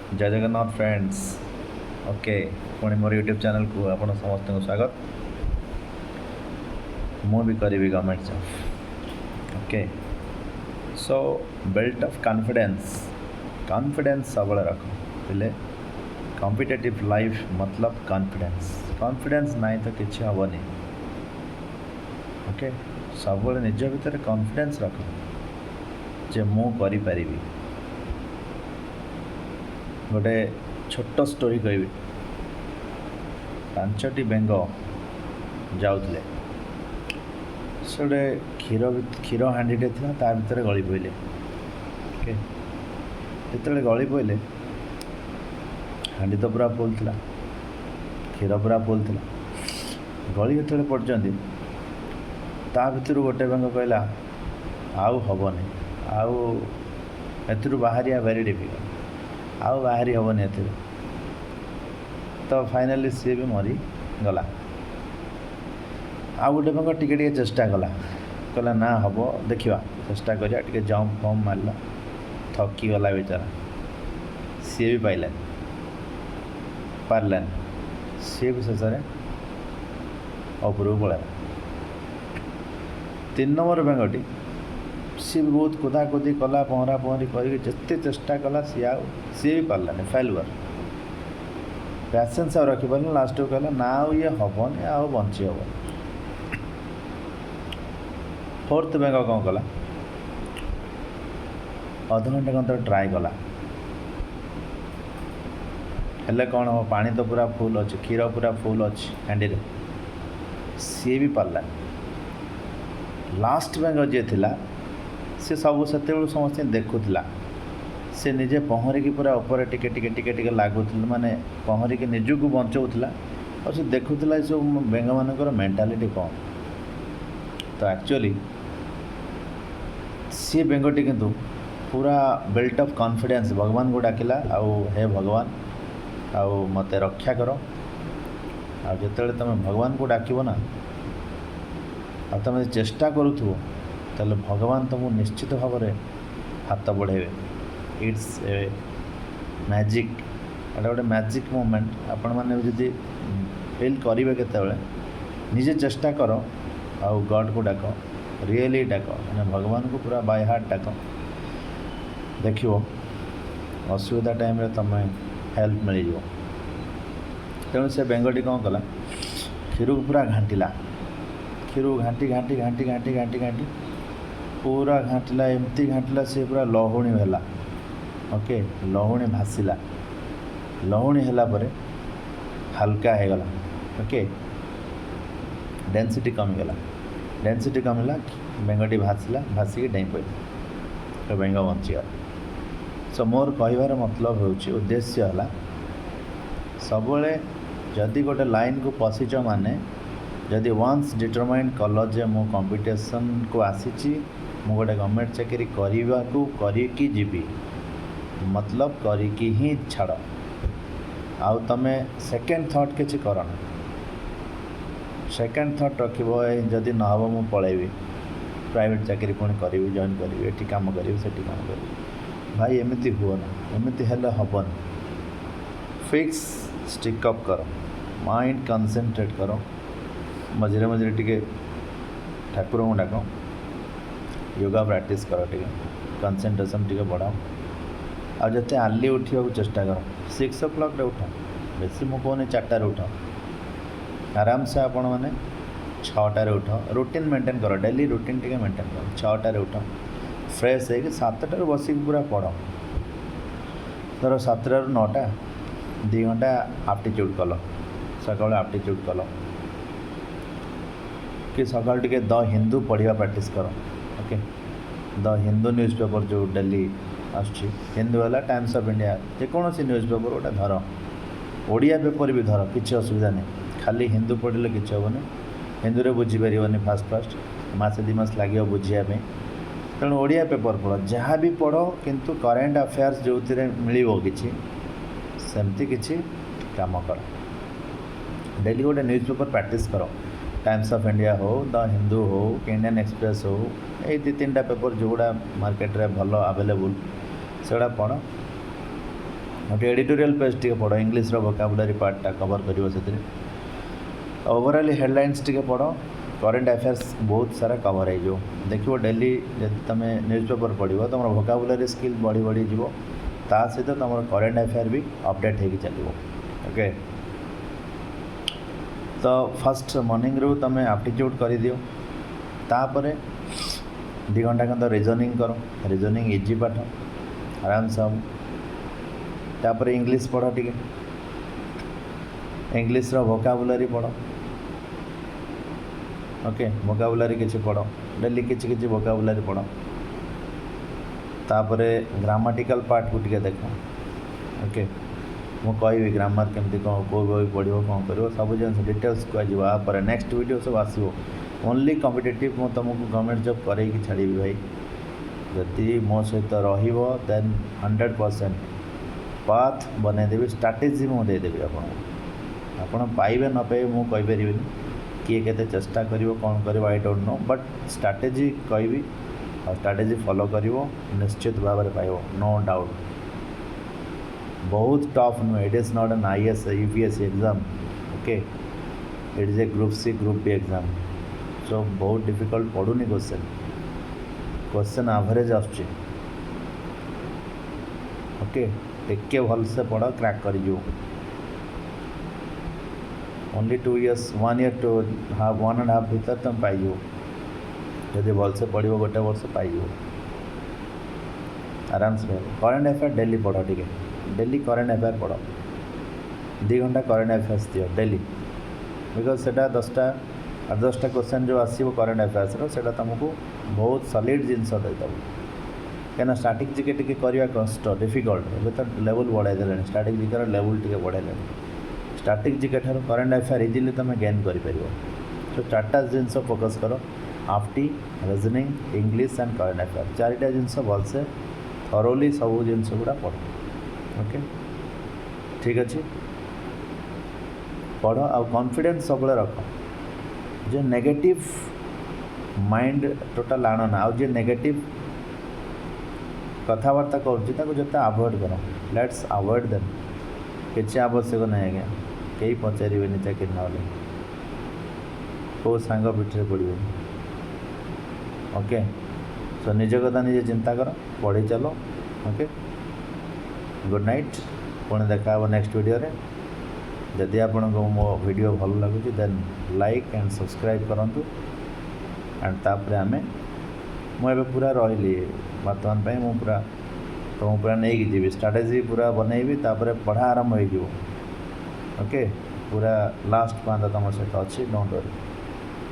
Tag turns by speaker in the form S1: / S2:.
S1: जय Jagannath friends. Okay, पुणी मोर YouTube channel को आपण समस्त स्वागत। मु भी करी government job. Okay, so belt of confidence confidence सब रख बोले कॉम्पिटिटिव लाइफ मतलब कॉन्फिडेंस कॉन्फिडेंस नहीं तो किसी हेनी। ओके, सब निज भितर कॉन्फिडेंस रख जे मु करी पारिबी। गोटे छोट स्टोरी कहबी। पांचटी बेंग जाऊले से गोटे क्षीर हांडीटे था ता भीतर गली पड़े। ओके, जिते गली पड़े हांडी तो पूरा फुल था, क्षीर पूरा फुल था। गली जो पड़ते ता भीतर गोटे बेंग कहला आउ हेनी आउ ए बाहर वेरी डिफिकल्ट आउ बाहरी हेनी ए। तो फाइनाली सी भी मरी गला। आउ गोटे बेंग टिके चेष्टा कला कहला ना हम देखा चेष्टा करिया टिके जंप फम्प मारला थकी गला बेचारा। सी भी पारलानी सी भी शेष उपरକୁ पड़ा। 3 नंबर बेंगटी सी भी बहुत कुदाकुदी कला पहरा पहरी करते चेष्टा कला सी भी पारलानी फेलुअर। पैसेंस आ रखी पार लास्ट को कहला ना ये हेनी आ बंची हे। 4th बेंग कौन कला अध घंटे घंटे ट्राए कला हेल्ले कौन हम पानी तो पूरा फुल अच्छे क्षीर पूरा फुल अच्छे हांडी सी भी पारला। लास्ट बेंग जी थिला सी सब से समस्त देखुला से निजे पहरिकी पूरा ऊपर टिके टिके टिके टिके लगुला माने पहरिकी निजक बचाऊला और से देखुला सब बेंग मानकर मेंटालिटी कौन। तो एक्चुअली सी बेंगटी किंतु पूरा बेल्ट ऑफ कॉन्फिडेंस भगवान को डाकिला आउ हे भगवान आउ मते रक्षा करो। आ जिते तुम भगवान को डाकब ना आ तुम चेष्टा करूथो ताले भगवान तुमको निश्चित भाव में हाथ बढ़ेबे। इट्स ए मैजिक एटा गोटे मैजिक मोमेंट। आपण मैंने जदि फिल करेंगे केतबेले निजे चेष्टा कर आउ गॉड को डाक रियली डाक मैंने भगवान को पूरा बाय हार्ट डाक देखो असुविधा टाइम रे तुम हेल्प मिल जाओ। तेणु से बेंगटी कौन कला क्षीर को पूरा घाटिला क्षीर घाटी घाटी घाटी घाटी घाटी घाटी पूरा घाटिला एमती घाटिला से पूरा लहुणी है। ओके, लहुणी भासीला लहुणी है हल्का हो गला। ओके, डेंसिटी कमीगला डेंसिटी कमिला बेंगटी भासीला भासिक डेई पड़े तो बेंग बंचीगला। सो मोर कहबार मतलब हूँ उद्देश्य है सब जदि गोटे लाइन को पशिच माने जदि वन्स डिटरमाइन कल जे मो कंपटीशन को आसी मु गोटे गवर्नमेंट चाकरी करके जीवी मतलब करिकी ही छाड़ आउ तमे सेकेंड थॉट किसी करना। सेकेंड थॉट रखिब जदि न हम मु पलैबी प्राइवेट चाकरी पुणी करी जॉइन करी ये कम करी से कम करी। भाई एमती हुआ ना एमती हेल्ले हेनी। फिक्स स्टिकअप कर माइंड कनसेंट्रेट कर मझे मझे टिके ठाकुर को डाक योगा प्रैक्टिस कर टे कनसेंट्रेशन टिके बढ़ाओ आ जते आर्ली उठा चेष्टा कर 6 o'clock उठ बेसी मु कहूनी 4टार उठ आराम से आपण मैंने 6टार उठ रूटीन मेंटेन कर डेली रूटीन टिके मेंटेन कर 6टार उठ फ्रेश है 7टार बसिक पूरा पढ़ धर 7टार 9टा 2 घंटा आप्टिट्यूड कल सकाल आप्टिट्यूड कल कि सकाल टिके द हिंदू पढ़ा प्रैक्टिस कर। Okay, the Hindu newspaper जो डेली हिंदू है टाइम्स ऑफ इंडिया जेकोसी न्यूज़ पेपर गोटे धर ओडिया पेपर भी धर किसी असुविधा नहीं खाली हिंदू पढ़ले कि हेनी हिंदू रे बुझीपर फास्ट मसे 2 मास लगे बुझापी। तेणु ओडिया पेपर पढ़ जहाँ भी पढ़ किंतु करेन्ट अफेयर्स जो मिल कि सेमती किसी काम कर डेली गोटे न्यूज़ पेपर प्रैक्टिस कर टाइम्स ऑफ इंडिया हो द हिंदू हो इंडियन एक्सप्रेस हो ये 2-3टा पेपर जोड़ा मार्केट रे भल अवेलेबल से पढ़ गोटे एडिटोरियल पेज टी पढ़ इंग्लीश वोकाबुलरी पार्टा कवर कर ओवरऑल हेडलाइंस टी पढ़ करेन्ट अफेयर्स बहुत सारा कवर हो देखो डेली जब तुम न्यूज़पेपर पढ़ो तुम वोकाबुलरी स्किल बढ़ी बढ़ी जीव ता सहित तुम करेन्ट अफेयर भी अपडेट हो चलो ओके। तो फर्स्ट मॉर्निंग रू तुम एप्टीट्यूड कर दियो तापर 2 घंटा खंड रिजनिंग करो रिजनिंग इजी पाठ आराम से हम तापर इंग्लिश पढ़ टी इंग्लिश वोकाबुलरी पढ़ ओके वोकाबुलरी किसी पढ़ डेली किसी वोकाबुलरी पढ़ तापर ग्रामाटिकल पार्ट को टिके देख ओके मु कहि ग्रामर केमती कौन कौ बही पढ़ो कौन कर सब जिन डिटेल्स कह नेक्स्ट वीडियो सब आसो ओनली कॉम्पिटिटिव मु तुमको गवर्नमेंट जॉब करेगी छाड़ी भाई जदि मो सहित देन 100% पाथ बनईदेवी स्ट्राटेजी मुझे देदेवी आपड़ पाइबे न पाइबे मुझे कहीपर किए के चेष्टा कर कौन कर I don't know but strategy कहि और स्ट्राटेजी फॉलो कर निश्चित भाव में पाइब नो डाउट बहुत टफ नुहे it is not an IAS UPSC exam okay it is a group C group B exam so बहुत डिफिकल्ट पड़ूनी क्वेश्चन एवरेज आसुची ओके टिके भल से पढ़ क्रैक कर ओनली 2 years 1 year to 1.5 भीतर तुम पाइज जदि भल से पढ़ गोटे वर्ष पाइज आराम से करेन्ट अफेयर डेली पढ़ टे डेली करेन्ट अफेयर पढ़ 2 घंटा करेन्ट अफेयर्स दियो डेली बिकज से 10टा क्वेश्चन जो आसो करेन्ट अफेयर्स से तुमको बहुत सॉलिड जिनस देदेव कहीं स्टार्टिंग जिके टी करवा कष्ट डिफिकल्ट ए तो लेवल बढ़ाई दे स्टार्टिंग जिकार लेवल टी बढ़ाई स्टार्टिंग जिके ठार करेन्ट अफेयर इजिली तुम गेन कर सो 4टा जिनस फोकस कर आफ्टी reasoning English and current affair 4टा जिनस भलसे थरोली सब जिनस गुड़ा पढ़ ओके ठीक अच्छे पढ़ आ कॉन्फिडेंस सब रख जो नेगेटिव माइंड टोटाल आण ना जे नेगेटिव कथबार्ता करते अवॉइड कर लेट्स अवॉइड देम किसी आवश्यक ना आज्ञा कहीं पचारे चाकरी ना कौ सांग पिठे पड़े ओके सो निज कथा निजे चिंता कर पढ़ी चलो ओके गुड नाइट पुणी देखा नेक्स्ट वीडियो रे जदि आपन को मो वीडियो भल लगुच देन लाइक एंड सब्सक्राइब करंतु एंड तापर आमे मुझे पूरा रही बर्तमान मु पूरा तो पूरा नहीं जी स्ट्राटेजी पूरा बनईबी तापर पढ़ा आरंभ हो ओके पूरा लास्ट पाँच तुम सहित अच्छी डोंट वरी।